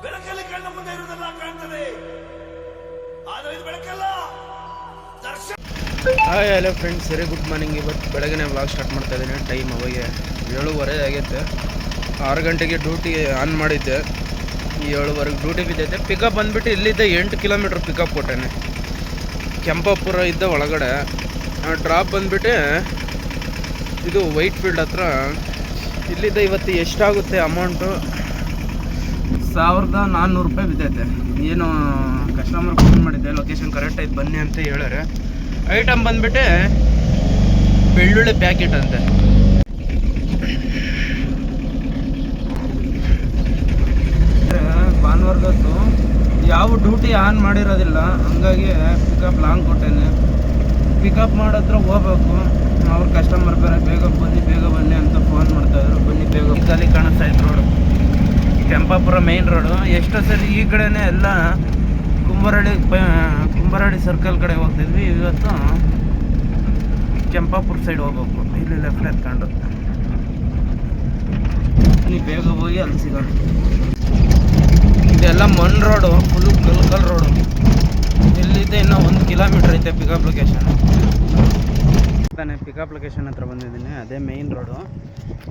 ಬೆಳಕಲ್ಲಿ ಕಣ್ಣ ಮುಂದೆ ಇರುವುದೆಲ್ಲ ಕಾಣ್ತದೆ, ಆದರೆ ಇದು ಬೆಳಕಲ್ಲ. Hi hello friends, very good morning. ಇವತ್ತು ಬೆಳಗ್ಗೆ ವ್ಲಾಗ್ ಸ್ಟಾರ್ಟ್ ಮಾಡ್ತಾ ಇದ್ದೀನಿ. ಟೈಮ್ ಅವಾಗ 7:30 ಆಗೈತೆ. 6 ಗಂಟೆಗೆ ಡ್ಯೂಟಿ ಆನ್ ಮಾಡಿದ್ದೆ, 7:30 ಡ್ಯೂಟಿ ಬಿದ್ದೈತೆ. ಪಿಕಪ್ ಬಂದುಬಿಟ್ಟು ಇಲ್ಲಿದ್ದ 8 ಕಿಲೋಮೀಟ್ರ್ ಪಿಕಪ್ ಕೊಟ್ಟೇನೆ. ಕೆಂಪಾಪುರ ಇದ್ದ ಒಳಗಡೆ. ಡ್ರಾಪ್ ಬಂದುಬಿಟ್ಟು ಇದು ವೈಟ್ ಫೀಲ್ಡ್ ಹತ್ರ. ಇಲ್ಲಿದ್ದ ಇವತ್ತು ಎಷ್ಟಾಗುತ್ತೆ ಅಮೌಂಟು? 1400 ರೂಪಾಯಿ ಬಿದ್ದೈತೆ. ಏನು ಕಸ್ಟಮರ್ ಫೋನ್ ಮಾಡಿದ್ದೆ, ಲೊಕೇಶನ್ ಕರೆಕ್ಟ್ ಆಯ್ತು ಬನ್ನಿ ಅಂತ ಹೇಳ್ಯಾರೆ. ಐಟಮ್ ಬಂದ್ಬಿಟ್ಟು ಬೆಳ್ಳುಳ್ಳಿ ಪ್ಯಾಕೆಟ್ ಅಂತೆ. ಭಾನುವಾರದತ್ತು ಯಾವ ಡ್ಯೂಟಿ ಆನ್ ಮಾಡಿರೋದಿಲ್ಲ, ಹಂಗಾಗಿ ಪಿಕಪ್ ಲಾಂಗ್ ಕೊಟ್ಟೇನೆ. ಪಿಕಪ್ ಮಾಡತ್ರ ಹೋಗ್ಬೇಕು. ಅವ್ರ ಕಸ್ಟಮರ್ ಬೇರೆ ಬೇಗ ಬನ್ನಿ ಅಂತ ಫೋನ್ ಮಾಡ್ತಾಯಿದ್ರು. ಬನ್ನಿ ಬೇಗ. ಖಾಲಿ ಕಾಣಿಸ್ತಾ ಇತ್ತು ರೋಡು, ಕೆಂಪಾಪುರ ಮೇನ್ ರೋಡು. ಎಷ್ಟೋ ಸರಿ ಈ ಕಡೆನೇ ಎಲ್ಲ ಕುಂಬಾರಳ್ಳಿ ಸರ್ಕಲ್ ಕಡೆ ಹೋಗ್ತಿದ್ವಿ. ಇವತ್ತು ಕೆಂಪಾಪುರ ಸೈಡ್ ಹೋಗ್ಬೇಕು. ಇಲ್ಲಿ ಲೆಫ್ಟ್ ಎತ್ಕೊಂಡು ನೀವು ಬೇಗ ಹೋಗಿ ಅಲ್ಲಿ ಸಿಗೋಣ. ಇದೆಲ್ಲ ಮಣ್ ರೋಡು, ಫುಲ್ ಕಲ್ ರೋಡು. ಇಲ್ಲಿದ್ದೆ ಇನ್ನೂ 1 ಕಿಲೋಮೀಟ್ರ್ ಐತೆ ಪಿಕಪ್ ಲೊಕೇಶನ್. ತಾನೇ ಪಿಕಪ್ ಲೊಕೇಶನ್ ಹತ್ರ ಬಂದಿದ್ದೀನಿ. ಅದೇ ಮೇಯ್ನ್ ರೋಡು.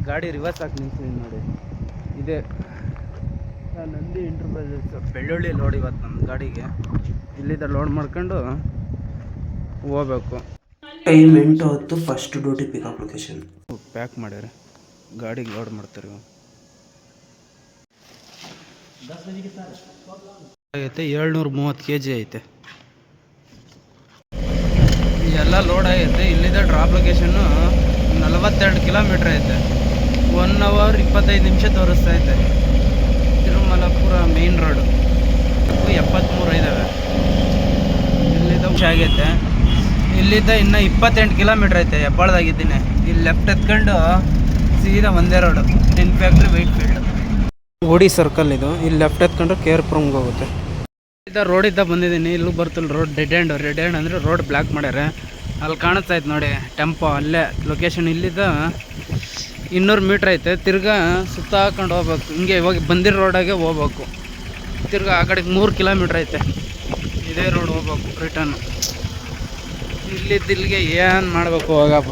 ಗಾಡಿ ರಿವರ್ಸ್ ಹಾಕಿ ನಿಲ್ಸಿದ್ದೀನಿ ನೋಡಿ. ಇದೆ ನಂದಿ ಇಂಟರ್ಪ್ರೈಸಸ್ ಬೆಳ್ಳುಳ್ಳಿ ಲೋಡ್ ಇವತ್ತು ನಮ್ಮ ಗಾಡಿಗೆ. ಇಲ್ಲಿದ್ದ ಲೋಡ್ ಮಾಡ್ಕೊಂಡು ಹೋಗ್ಬೇಕು. Time 8:10 first duty pickup location. Pack ಮಾಡ್ಯಾರೆ, ಗಾಡಿಗೆ ಲೋಡ್ ಮಾಡ್ತಾರೆ. ಐತೆ 730 kg ಐತೆ. ಎಲ್ಲ ಲೋಡ್ ಆಗೈತೆ. ಇಲ್ಲಿದ್ದ ಡ್ರಾಪ್ ಲೊಕೇಶನ್ನು 42 ಕಿಲೋಮೀಟ್ರ್ ಐತೆ. 1 hour 25 ನಿಮಿಷ ತೋರಿಸ್ತಾ ಐತೆ. ತಿರುಮಲಪುರ ಮೇನ್ ರೋಡು 73 ಇದ್ದಾವೆ. ಇಲ್ಲಿದ್ದ ಆಗೈತೆ. ಇಲ್ಲಿದ್ದ ಇನ್ನು 28 ಕಿಲೋಮೀಟ್ರ್ ಐತೆ. ಹೆಬ್ಬಾಳ್ದಾಗಿದ್ದೀನಿ. ಇಲ್ಲಿ ಲೆಫ್ಟ್ ಎತ್ಕೊಂಡು ಸೀದಾ ಒಂದೇ road, tin factory white field. ಓಡಿ ಸರ್ಕಲ್ ಇದು. ಇಲ್ಲಿ ಲೆಫ್ಟ್ ಎತ್ಕೊಂಡ್ರೆ ಕೇರ್ಪುರಂಗೆ ಹೋಗುತ್ತೆ. ಇದ್ದ ರೋಡಿದ್ದ ಬಂದಿದ್ದೀನಿ. ಇಲ್ಲೂ ಬರ್ತಿಲ್ಲ, ರೋಡ್ ಡೆಡ್ ಎಂಡ್ ಅಂದರೆ ರೋಡ್ ಬ್ಲಾಕ್ ಮಾಡ್ಯಾರೆ. ಅಲ್ಲಿ ಕಾಣಿಸ್ತಾ ಇತ್ತು ನೋಡಿ ಟೆಂಪೋ, ಅಲ್ಲೇ ಲೊಕೇಶನ್. ಇಲ್ಲಿದ್ದ 200 ಮೀಟ್ರ್ ಐತೆ. ತಿರ್ಗಾ ಸುತ್ತ ಹಾಕೊಂಡು ಹೋಗ್ಬೇಕು. ಹಿಂಗೆ ಇವಾಗ ಬಂದಿರೋ ರೋಡಾಗೆ ಹೋಗ್ಬೇಕು. ತಿರ್ಗಾ ಆ ಕಡೆಗೆ 3 ಕಿಲೋಮೀಟ್ರ್ ಐತೆ. ಇದೇ ರೋಡ್ ಹೋಗ್ಬೇಕು ರಿಟರ್ನ್. ಇಲ್ಲಿಗೆ ಏನು ಮಾಡಬೇಕು ಹೋಗಪ್ಪ.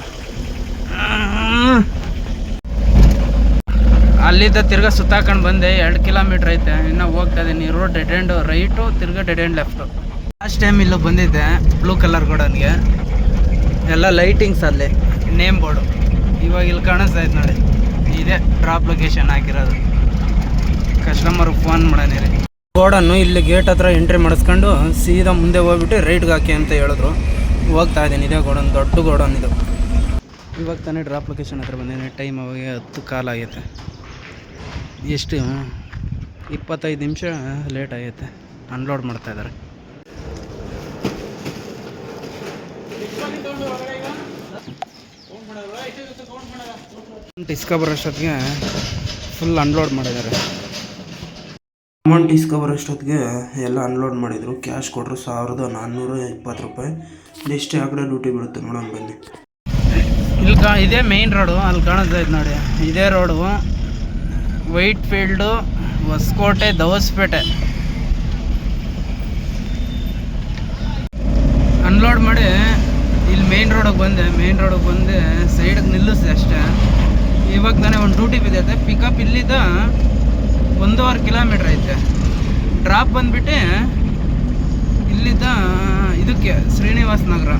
ಅಲ್ಲಿದ್ದ ತಿರ್ಗಾ ಸುತ್ತಾಕೊಂಡು ಬಂದೆ. 2 ಕಿಲೋಮೀಟ್ರ್ ಐತೆ. ಇನ್ನೂ ಹೋಗ್ತಾ ಇದ್ದೀನಿ. ರೋಡ್ ಡೆಡ್ ಎಂಡು ರೈಟು, ತಿರ್ಗಾ dead end left. Last time ಇಲ್ಲೂ ಬಂದಿದ್ದೆ ಬ್ಲೂ ಕಲರ್ ಗೋಡನ್ಗೆ. ಎಲ್ಲ ಲೈಟಿಂಗ್ಸ್ ಅಲ್ಲಿ ನೇಮ್ ಬೋರ್ಡು. ಇವಾಗ ಇಲ್ಲಿ ಕಾಣಿಸ್ತಾ ಇತ್ತು ನೋಡಿ. ಇದೇ ಡ್ರಾಪ್ ಲೊಕೇಶನ್ ಹಾಕಿರೋದು. ಕಸ್ಟಮರ್ಗೆ ಫೋನ್ ಮಾಡೋಣ. ಗೋಡನ್ನು ಇಲ್ಲಿ ಗೇಟ್ ಹತ್ರ ಎಂಟ್ರಿ ಮಾಡಿಸ್ಕೊಂಡು ಸೀದಾ ಮುಂದೆ ಹೋಗ್ಬಿಟ್ಟು ರೈಟ್ಗೆ ಹಾಕಿ ಅಂತ ಹೇಳಿದ್ರು. ಹೋಗ್ತಾ ಇದ್ದೀನಿ. ಇದೇ ಗೋಡನ್, ದೊಡ್ಡ ಗೋಡನ್ ಇದು. ಇವಾಗ ತಾನೇ ಡ್ರಾಪ್ ಲೊಕೇಶನ್ ಹತ್ರ ಬಂದೇನೆ. ಟೈಮ್ ಅವಾಗ 10 ಕಾಲ್ ಆಗೈತೆ. ಎಷ್ಟು 25 ನಿಮಿಷ ಲೇಟ್ ಆಗೈತೆ. ಅನ್ಲೋಡ್ ಮಾಡ್ತಾ ಇದ್ದಾರೆ. ಡಿಸ್ಕವರ್ ಅಷ್ಟೊತ್ತಿಗೆ ಫುಲ್ ಅನ್ಲೋಡ್ ಮಾಡಿದ್ದಾರೆ. ಅಮೌಂಟ್ ಡಿಸ್ಕವರ್ ಅಷ್ಟೊತ್ತಿಗೆ ಎಲ್ಲ ಅನ್ಲೋಡ್ ಮಾಡಿದರು. ಕ್ಯಾಶ್ ಕೊಟ್ಟರು 1420 ರೂಪಾಯಿ. ನೆಕ್ಸ್ಟ್ ಆ ಕಡೆ ಡ್ಯೂಟಿ ಬೀಳುತ್ತೆ, ನೋಡೋಣ ಬನ್ನಿ. ಇಲ್ಲಿ ಇದೇ ಮೇಯ್ನ್ ರೋಡು. ಅಲ್ಲಿ ಕಾಣಿಸ್ತಾ ಇತ್ತು ನೋಡಿ. ಇದೇ road Whitefield, Hosakote, Dabaspete. Unload ಮಾಡಿ ಇಲ್ಲಿ ಮೇಯ್ನ್ ರೋಡಿಗೆ ಬಂದೆ. ಸೈಡಿಗೆ ನಿಲ್ಲಿಸಿದೆ ಅಷ್ಟೇ. ಇವಾಗ ತಾನೇ ಒಂದು ಡ್ಯೂಟಿ ಬಿದ್ದೈತೆ. ಪಿಕಪ್ ಇಲ್ಲಿದ್ದ 1.5 ಕಿಲೋಮೀಟ್ರ್ ಐತೆ. ಡ್ರಾಪ್ ಬಂದುಬಿಟ್ಟು ಇಲ್ಲಿದ್ದ ಇದಕ್ಕೆ ಶ್ರೀನಿವಾಸ ನಗರ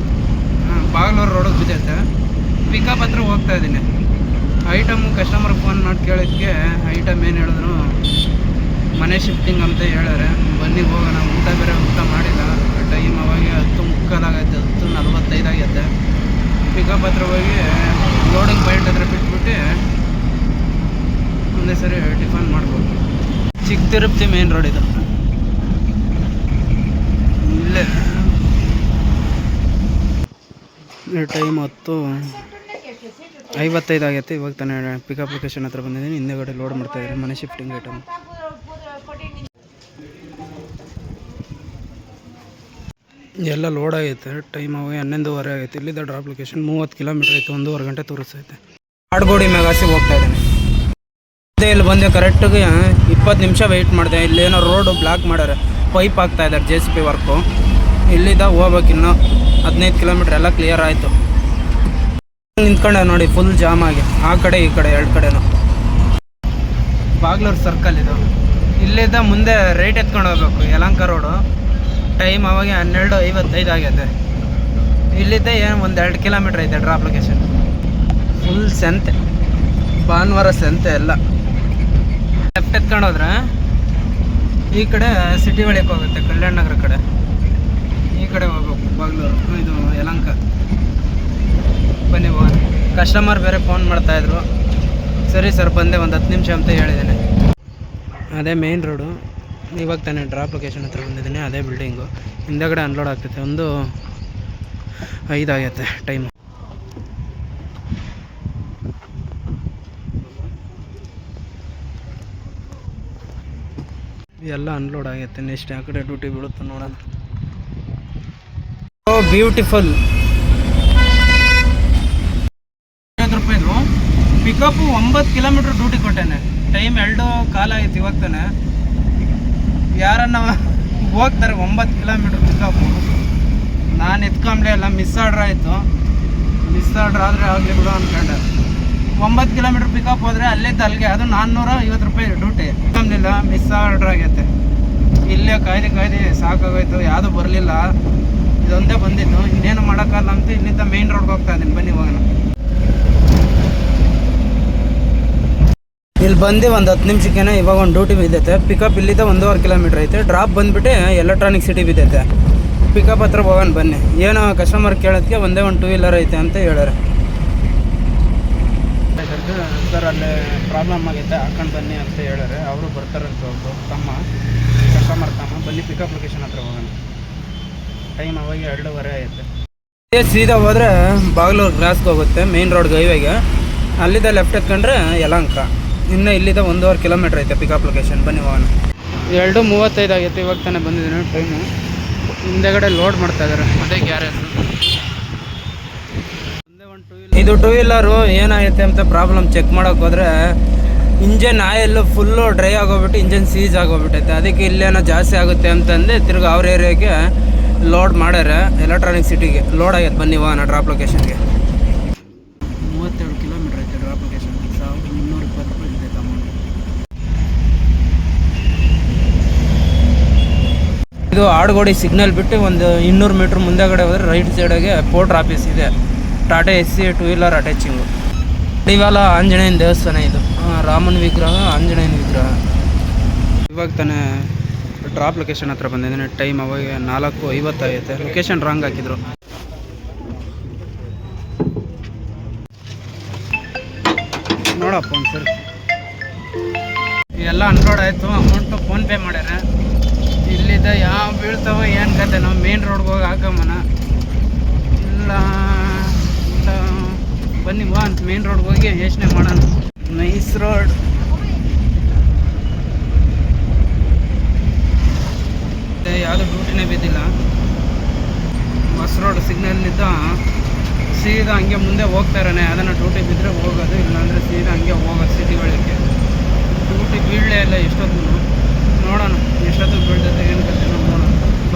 ಬಾಗಲೂರು ರೋಡಿಗೆ ಬಿದ್ದೈತೆ. ಪಿಕಪ್ ಹತ್ರ ಹೋಗ್ತಾ ಇದ್ದೀನಿ. ಐಟಮು ಕಸ್ಟಮರ್ ಫೋನ್ ಮಾಡಿ ಕೇಳಿದ್ದಕ್ಕೆ ಐಟಮ್ ಏನು ಹೇಳಿದ್ರು, ಮನೆ ಶಿಫ್ಟಿಂಗ್ ಅಂತ ಹೇಳ್ಯಾರೆ. ಬನ್ನಿ ಹೋಗೋಣ. ಊಟ ಮಾಡಿಲ್ಲ. ಟೈಮ್ ಅವಾಗ 10:45 10:45 ಆಗೈತೆ. ಪಿಕಪ್ ಹತ್ರ ಹೋಗಿ ಲೋಡಿಂಗ್ ಪಾಯಿಂಟ್ ಹತ್ರ ಬಿಟ್ಬಿಟ್ಟು ಒಂದೇ ಸರಿ ಟಿಫನ್ ಮಾಡ್ಬೋದು. ಚಿಕ್ಕ ತಿರುಪತಿ ಮೇನ್ ರೋಡ್ ಇದು. ಇಲ್ಲೇ ಟೈಮ್ 10:55 ಆಗೈತೆ. ಇವಾಗ ತಾನೇ ಪಿಕಪ್ ಲೊಕೇಶನ್ ಹತ್ರ ಬಂದಿದ್ದೀನಿ. ಹಿಂದೆಗಡೆ ಲೋಡ್ ಮಾಡ್ತಾಯಿದ್ದಾರೆ ಮನೆ ಶಿಫ್ಟಿಂಗ್ ಐಟಮ್. ಎಲ್ಲ ಲೋಡ್ ಆಗೈತೆ. ಟೈಮ್ ಅವಾಗ 11:30 ಆಗೈತೆ. ಇಲ್ಲಿದ್ದ ಡ್ರಾಪ್ ಲೊಕೇಶನ್ 30 ಕಿಲೋಮೀಟ್ರ್ ಐತೆ. 1.5 ಗಂಟೆ ತೋರಿಸ್ತೈತೆ. ಆಡ್ಗೋಡಿ ಮೆಗಾಸಿ ಹೋಗ್ತಾ ಇದ್ದೀನಿ. ಇಲ್ಲಿ ಬಂದೆ ಕರೆಕ್ಟಾಗಿ 20 ನಿಮಿಷ ವೆಯ್ಟ್ ಮಾಡಿದೆ. ಇಲ್ಲೇನೋ ರೋಡು ಬ್ಲಾಕ್ ಮಾಡ್ಯಾರೆ, ಪೈಪ್ ಹಾಕ್ತಾ ಇದ್ದಾರೆ JCB ವರ್ಕು. ಇಲ್ಲಿಂದ ಹೋಗ್ಬೇಕು ಇನ್ನೂ 15 ಕಿಲೋಮೀಟ್ರ್. ಎಲ್ಲ ಕ್ಲಿಯರ್ ಆಯಿತು. ನಿಂತ್ಕೊಂಡೆ ನೋಡಿ, ಫುಲ್ ಜಾಮ್ ಆಗಿ ಆ ಕಡೆ ಈ ಕಡೆ 2 ಕಡೆನೂ. ಬಾಗ್ಲೂರು ಸರ್ಕಲ್ ಇದು. ಇಲ್ಲಿಂದ ಮುಂದೆ ರೈಟ್ ಎತ್ಕೊಂಡು ಹೋಗ್ಬೇಕು ಯಲಹಂಕ ರೋಡು. ಟೈಮ್ ಅವಾಗ 12:55 ಆಗೈತೆ. ಇಲ್ಲಿದ್ದ ಏನು 1-2 ಕಿಲೋಮೀಟ್ರ್ ಐತೆ ಡ್ರಾಪ್ ಲೊಕೇಶನ್. ಫುಲ್ ಸಂತೆ, ಭಾನುವಾರ ಸಂತೆ ಎಲ್ಲ. ಲೆಫ್ಟ್ ಎತ್ಕೊಂಡು ಹೋದ್ರೆ ಈ ಕಡೆ ಸಿಟಿ ಒಳಗೆ ಹೋಗುತ್ತೆ, ಕಲ್ಯಾಣ ನಗರ ಕಡೆ. ಈ ಕಡೆ ಹೋಗ್ಬೇಕು ಬಾಗ್ಲೂರು, ಇದು ಯಲಹಂಕ. ಬನ್ನಿ ಹೋಗೋಣ. ಕಸ್ಟಮರ್ ಬೇರೆ ಫೋನ್ ಮಾಡ್ತಾಯಿದ್ರು. ಸರಿ ಸರ್ ಬಂದೆ, ಒಂದು 10 ನಿಮಿಷ ಅಂತ ಹೇಳಿದ್ದೇನೆ. ಅದೇ ಮೇನ್ ರೋಡು. ಇವಾಗ ತಾನೇ ಡ್ರಾಪ್ ಲೊಕೇಶನ್ ಹತ್ರ ಬಂದಿದ್ದೀನಿ. ಅದೇ ಬಿಲ್ಡಿಂಗು. ಹಿಂದಗಡೆ ಅನ್ಲೋಡ್ ಆಗ್ತೈತೆ. 1:05 ಆಗೈತೆ ಟೈಮು. ಎಲ್ಲ ಅನ್ಲೋಡ್ ಆಗೈತೆ. ನೆಕ್ಸ್ಟ್ ಆ ಕಡೆ ಡ್ಯೂಟಿ ಬೀಳುತ್ತೆ ನೋಡೋಣ. ಓ ಬ್ಯೂಟಿಫುಲ್. 50 ರೂಪಾಯಿದು ಪಿಕಪ್ಪು. 9 ಕಿಲೋಮೀಟ್ರ್ ಡ್ಯೂಟಿ ಕೊಟ್ಟೇನೆ. ಟೈಮ್ 2:15 ಆಯ್ತು ಇವಾಗ ತಾನೆ. ಯಾರನ್ನ ಹೋಗ್ತಾರೆ 9 ಕಿಲೋಮೀಟ್ರ್ ಪಿಕಪ್ಪು. ನಾನು ಎತ್ಕೊಂಬ್ಲೇ ಇಲ್ಲ, ಮಿಸ್ ಆರ್ಡ್ರ್ ಆಯಿತು. ಮಿಸ್ ಆರ್ಡ್ರ್ ಆದರೆ ಆಗಲಿ ಬಿಡು ಅಂದ್ಕೊಂಡೆ. 9 ಕಿಲೋಮೀಟ್ರ್ ಪಿಕಪ್ ಹೋದರೆ ಅಲ್ಲಿದ್ದ ಅಲ್ಲಿಗೆ, ಅದು 450 ರೂಪಾಯಿ ಡ್ಯೂಟಿ. ಎತ್ಕೊಂಬಿಲ್ಲ, ಮಿಸ್ ಆರ್ಡ್ರ್ ಆಗೈತೆ. ಇಲ್ಲೇ ಕಾಯ್ದು ಸಾಕಾಗೋಯ್ತು, ಯಾವುದೂ ಬರಲಿಲ್ಲ. ಇದೊಂದೇ ಬಂದಿದ್ದು, ಇನ್ನೇನು ಮಾಡೋಕ್ಕಲ್ಲ ಅಂತ ಇಲ್ಲಿಂದ ಮೇನ್ ರೋಡ್ಗೆ ಹೋಗ್ತಾ ಇದ್ದೀನಿ. ಬನ್ನಿ ಹೋಗೋಣ. ಇಲ್ಲಿ ಬಂದು ಒಂದು 10 ನಿಮಿಷಕ್ಕೇನೆ ಇವಾಗ ಒಂದು ಡ್ಯೂಟಿ ಬಿದ್ದೈತೆ. ಪಿಕಪ್ ಇಲ್ಲಿದ್ದ 1.5 ಕಿಲೋಮೀಟ್ರ್ ಐತೆ. ಡ್ರಾಪ್ ಬಂದುಬಿಟ್ಟು ಎಲೆಕ್ಟ್ರಾನಿಕ್ ಸಿಟಿ ಬಿದ್ದೈತೆ. ಪಿಕಪ್ ಹತ್ರ ಹೋಗೋಣ ಬನ್ನಿ. ಏನೋ ಕಸ್ಟಮರ್ ಕೇಳೋದಕ್ಕೆ ಒಂದೇ ಒಂದು 2 ವೀಲರ್ ಐತೆ ಅಂತ ಹೇಳ್ಯಾರೆ. ಸರ್ ಅಲ್ಲೇ ಪ್ರಾಬ್ಲಮ್ ಆಗೈತೆ, ಹಾಕೊಂಡು ಬನ್ನಿ ಅಂತ ಹೇಳ್ಯಾರೆ. ಅವರು ಬರ್ತಾರಂತ ಒಬ್ಬರು ಕಸ್ಟಮರ್ ತಮ್ಮ. ಬನ್ನಿ ಪಿಕಪ್ ಲೊಕೇಶನ್ ಹತ್ರ ಹೋಗೋಣ. ಟೈಮ್ ಅವಾಗ 2:15 ಆಯ್ತು. ಸೀದಾ ಹೋದರೆ ಬಾಗ್ಲೂರು ಕ್ರಾಸ್ಗೆ ಹೋಗುತ್ತೆ, ಮೇನ್ ರೋಡ್ಗೆ, ಹೈವೇಗೆ. ಅಲ್ಲಿದ್ದ ಲೆಫ್ಟ್ ಎತ್ಕೊಂಡ್ರೆ ಯಲಹಂಕ. ಇನ್ನು ಇಲ್ಲಿದ್ದ 1.5 ಕಿಲೋಮೀಟ್ರ್ ಐತೆ ಪಿಕಪ್ ಲೊಕೇಶನ್. ಬನ್ನಿ ಹೋಗೋಣ. 2:35 ಆಗೈತೆ. ಇವಾಗ ತಾನೇ ಬಂದಿದ್ದೀನಿ. ಟೈಮು ಹಿಂದೆಗಡೆ ಲೋಡ್ ಮಾಡ್ತಾಯಿದ್ದಾರೆ. ಅದೇ ಗ್ಯಾರೇಜ್. ಇದು 2 ವೀಲರು ಏನಾಗೈತೆ ಅಂತ ಪ್ರಾಬ್ಲಮ್ ಚೆಕ್ ಮಾಡೋಕೆ ಹೋದರೆ ಇಂಜನ್ ಆಯಿಲ್ ಫುಲ್ಲು ಡ್ರೈ ಆಗೋಗ್ಬಿಟ್ಟು ಇಂಜನ್ ಸೀಜ್ ಆಗೋಗ್ಬಿಟ್ಟೈತೆ. ಅದಕ್ಕೆ ಇಲ್ಲೇನೋ ಜಾಸ್ತಿ ಆಗುತ್ತೆ ಅಂತಂದು ತಿರ್ಗಿ ಅವ್ರ ಏರಿಯಾಗೆ ಲೋಡ್ ಮಾಡ್ಯಾರ. ಎಲೆಕ್ಟ್ರಾನಿಕ್ ಸಿಟಿಗೆ ಲೋಡ್ ಆಗೈತೆ. ಬನ್ನಿ ಹೋಗೋಣ ಡ್ರಾಪ್ ಲೊಕೇಶನ್ಗೆ. 32 ಕಿಲೋಮೀಟ್ರ್ ಐತೆ ಡ್ರಾಪ್ ಲೊಕೇಶನ್. 1320 ರೂಪಾಯಿ ಇದೆ ಅಮೌಂಟ್. ಇದು ಆಡುಗೋಡಿ ಸಿಗ್ನಲ್ ಬಿಟ್ಟು ಒಂದು 200 ಮೀಟ್ರ್ ಮುಂದೆಗಡೆ ಹೋದರೆ ರೈಟ್ ಸೈಡಾಗೆ ಪೋರ್ಟ್ರ್ ಆಫೀಸ್ ಇದೆ. ಟಾಟಾ SC 2 ವೀಲರ್ ಅಟ್ಯಾಚಿಂಗು. ಇವೆಲ್ಲ ಆಂಜನೇಯನ ದೇವಸ್ಥಾನ. ಇದು ರಾಮನ ವಿಗ್ರಹ, ಆಂಜನೇಯನ ವಿಗ್ರಹ. ಇವಾಗ ತಾನೇ ಡ್ರಾಪ್ ಲೊಕೇಶನ್ ಹತ್ರ ಬಂದಿದ್ದೀನಿ. ಟೈಮ್ ಅವಾಗ 4:50 ಆಗೈತೆ. ಲೊಕೇಶನ್ ರಾಂಗ್ ಹಾಕಿದ್ರು. ನೋಡಪ್ಪ ಒಂದು ಸರಿ. ಎಲ್ಲ ಅನ್ಲೋಡ್ ಆಯಿತು. ಅಮೌಂಟು ಫೋನ್ಪೇ ಮಾಡ್ಯಾರ. ಇಲ್ಲಿದ್ದ ಯಾವ ಬೀಳ್ತಾವೋ ಏನು ಕತೆ. ನಾವು ಮೇನ್ ರೋಡ್ಗೆ ಹೋಗಿ ಹಾಕಮ್ಮನ ಇಲ್ಲ. ಬನ್ನಿ ಬಾ ಅಂತ ಮೇನ್ ರೋಡ್ಗೆ ಹೋಗಿ ಯೋಚನೆ ಮಾಡೋಣ. Nice road. ಯಾವುದೂ ಡ್ಯೂಟಿನೇ ಬಿದ್ದಿಲ್ಲ. ಹೊಸ ರೋಡ್ ಸಿಗ್ನಲ್ಲಿದ್ದ ಸೀದಾ ಹಂಗೆ ಮುಂದೆ ಹೋಗ್ತಾ ಇರೋಣ. ಅದನ್ನು ಡ್ಯೂಟಿ ಬಿದ್ದರೆ ಹೋಗೋದು, ಇಲ್ಲಾಂದರೆ ಸೀದಾ ಹಂಗೆ ಹೋಗೋದು ಸಿಟಿ ಒಳಗೆ. ಡ್ಯೂಟಿ ಬೀಳಲೇ ಇಲ್ಲ ಎಷ್ಟೊತ್ತು. ನೋಡೋಣ ಎಷ್ಟೊತ್ತಿಗೆ ಬೀಳ್ತೈತೆ, ಏನು ಕತೆ ನೋಡೋಣ.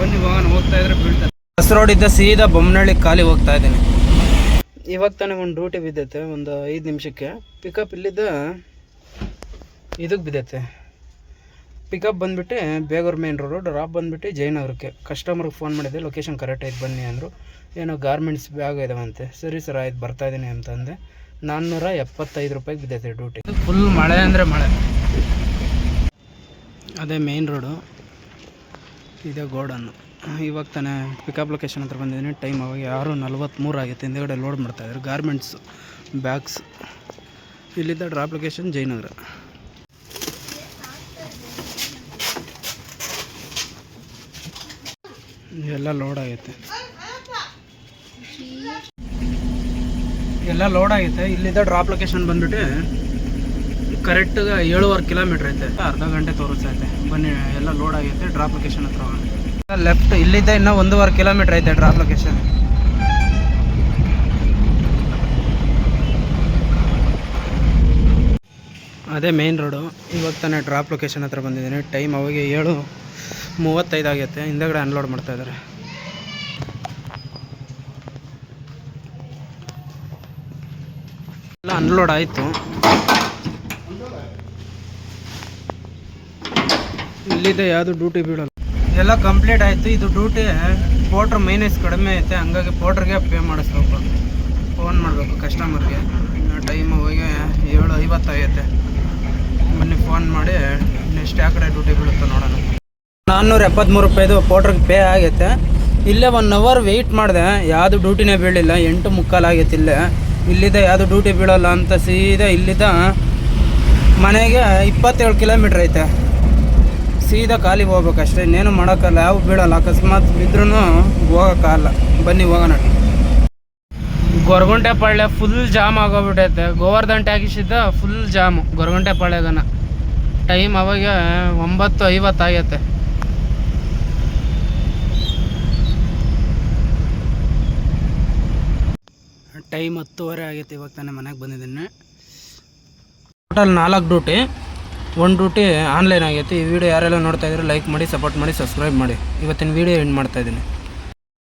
ಬನ್ನಿ ಹೋಗೋಣ. ಹೋಗ್ತಾ ಇದ್ರೆ ಬೀಳ್ತದೆ. ಹೊಸ ರೋಡ್ ಇದ್ದ ಸೀದಾ ಬೊಮ್ಮನಹಳ್ಳಿ ಖಾಲಿ ಹೋಗ್ತಾ ಇದ್ದೀನಿ. ಇವಾಗ ತಾನೇ ಒಂದು ಡ್ಯೂಟಿ ಬಿದ್ದೈತೆ ಒಂದು 5 ನಿಮಿಷಕ್ಕೆ. ಪಿಕಪ್ ಇಲ್ಲಿದ್ದ ಇದಕ್ಕೆ ಬಿದ್ದೈತೆ. ಪಿಕಪ್ ಬಂದುಬಿಟ್ಟು ಬೇಗೂರು ಮೇನ್ ರೋಡು, ಡ್ರಾಪ್ ಬಂದುಬಿಟ್ಟು ಜಯನಗರಕ್ಕೆ. ಕಸ್ಟಮರ್ಗೆ ಫೋನ್ ಮಾಡಿದ್ದೆ, ಲೊಕೇಶನ್ ಕರೆಕ್ಟ್ ಐತೆ ಬನ್ನಿ ಅಂದರು. ಏನೋ ಗಾರ್ಮೆಂಟ್ಸ್ ಬ್ಯಾಗ್ ಇದಾವಂತೆ. ಸರಿ ಸರ್ ಆಯ್ತು ಬರ್ತಾಯಿದ್ದೀನಿ ಅಂತಂದೆ. 475 ರೂಪಾಯಿಗೆ ಬಿದ್ದೈತೆ ಡ್ಯೂಟಿ. ಫುಲ್ ಮಳೆ ಅಂದರೆ ಮಳೆ. ಅದೇ ಮೇನ್ ರೋಡು, ಇದೇ ಗೋಡನ್ನು. ಇವಾಗ ತಾನೇ ಪಿಕಪ್ ಲೊಕೇಶನ್ ಹತ್ರ ಬಂದಿದ್ದೀನಿ. ಟೈಮ್ ಅವಾಗ 6:43 ಆಗೈತೆ. ಹಿಂದೆಗಡೆ ಲೋಡ್ ಮಾಡ್ತಾಯಿದ್ರು ಗಾರ್ಮೆಂಟ್ಸ್ ಬ್ಯಾಗ್ಸ್. ಇಲ್ಲಿದ್ದ ಡ್ರಾಪ್ ಲೊಕೇಶನ್ ಜಯನಗರ. ಎಲ್ಲ ಲೋಡ್ ಆಗೈತೆ. ಇಲ್ಲಿದ್ದ ಡ್ರಾಪ್ ಲೊಕೇಶನ್ ಬಂದ್ಬಿಟ್ಟು ಕರೆಕ್ಟಾಗಿ 7.5 ಕಿಲೋಮೀಟ್ರ್ ಐತೆ. ಅರ್ಧ ಗಂಟೆ ತೋರಿಸ್ತೈತೆ. ಬನ್ನಿ ಎಲ್ಲ ಲೋಡ್ ಆಗೈತೆ. ಡ್ರಾಪ್ ಲೊಕೇಶನ್ ಹತ್ರ ಲೆಫ್ಟ್. ಇಲ್ಲಿದ್ದ ಇನ್ನೂ 1.5 ಕಿಲೋಮೀಟ್ರ್ ಐತೆ ಡ್ರಾಪ್ ಲೊಕೇಶನ್. ಅದೇ ಮೇನ್ ರೋಡು. ಇವಾಗ ತಾನೇ ಡ್ರಾಪ್ ಲೊಕೇಶನ್ ಹತ್ರ ಬಂದಿದ್ದೀನಿ. ಟೈಮ್ ಅವಾಗ 7:35 ಆಗೈತೆ. ಹಿಂದಗಡೆ ಅನ್ಲೋಡ್ ಮಾಡ್ತಾಯಿದ್ದಾರೆ. ಎಲ್ಲ ಅನ್ಲೋಡ್ ಆಯಿತು. ಇಲ್ಲಿದೆ ಯಾವುದು ಡ್ಯೂಟಿ ಬೀಳಲ್ಲ. ಎಲ್ಲ ಕಂಪ್ಲೀಟ್ ಆಯಿತು. ಇದು ಡ್ಯೂಟಿ ಪೋಟ್ರ್ ಮೈನೇಜ್ ಕಡಿಮೆ ಐತೆ, ಹಂಗಾಗಿ ಪೋಟ್ರಿಗೆ ಪೇ ಮಾಡಿಸ್ಬೇಕು. ಫೋನ್ ಮಾಡಬೇಕು ಕಸ್ಟಮರ್ಗೆ. ಟೈಮ್ ಅವಾಗ 7:50 ಆಗೈತೆ. ಬನ್ನಿ ಫೋನ್ ಮಾಡಿ ನೆಕ್ಸ್ಟ್ ಯಾವ ಕಡೆ ಡ್ಯೂಟಿ ಬೀಳುತ್ತೋ ನೋಡೋಣ. 473 ರೂಪಾಯಿದು ಪೋಟ್ರಿಗೆ ಪೇ ಆಗೈತೆ. ಇಲ್ಲೇ 1 ಅವರ್ ವೆಯ್ಟ್ ಮಾಡಿದೆ, ಯಾವುದು ಡ್ಯೂಟಿನೇ ಬೀಳಿಲ್ಲ. 8:45 ಆಗೈತೆ. ಇಲ್ಲಿದೆ ಯಾವುದು ಡ್ಯೂಟಿ ಬೀಳೋಲ್ಲ ಅಂತ ಸೀದಾ ಇಲ್ಲಿದ್ದ ಮನೆಗೆ 27 ಕಿಲೋಮೀಟ್ರ್ ಐತೆ. ಸೀದಾ ಖಾಲಿ ಹೋಗ್ಬೇಕಷ್ಟೇ, ಇನ್ನೇನು ಮಾಡೋಕ್ಕಲ್ಲ. ಯಾವ ಬೀಳಲ್ಲ, ಅಕಸ್ಮಾತ್ ಬಿದ್ರೂ ಹೋಗೋಕ್ಕಾಗಲ್ಲ. ಬನ್ನಿ ಹೋಗೋಣ. ಗೊರಗುಂಟೆಪಾಳ್ಯ ಫುಲ್ ಜಾಮ್ ಆಗೋಗ್ಬಿಟ್ಟೈತೆ. ಗೋವರ್ಧನ್ ಟ್ಯಾಗಿಸಿದ್ದ ಫುಲ್ ಜಾಮು ಗೊರಗುಂಟೆಪಾಳ್ಯಗನ. ಟೈಮ್ ಅವಾಗ 9:50 ಆಗೈತೆ. ಟೈಮ್ 10:30 ಆಗೈತೆ. ಇವಾಗ ತಾನೇ ಮನೆಗೆ ಬಂದಿದ್ದೀನಿ. Total 4 duty. 1 ಡ್ಯೂಟಿ ಆನ್ಲೈನ್ ಆಗೈತಿ. ಈ ವಿಡಿಯೋ ಯಾರೆಲ್ಲ ನೋಡ್ತಾಯಿದ್ರೆ ಲೈಕ್ ಮಾಡಿ, ಸಪೋರ್ಟ್ ಮಾಡಿ, ಸಬ್ಸ್ಕ್ರೈಬ್ ಮಾಡಿ. ಇವತ್ತಿನ ವಿಡಿಯೋ ಎಂಡ್ ಮಾಡ್ತಾಯಿದ್ದೀನಿ.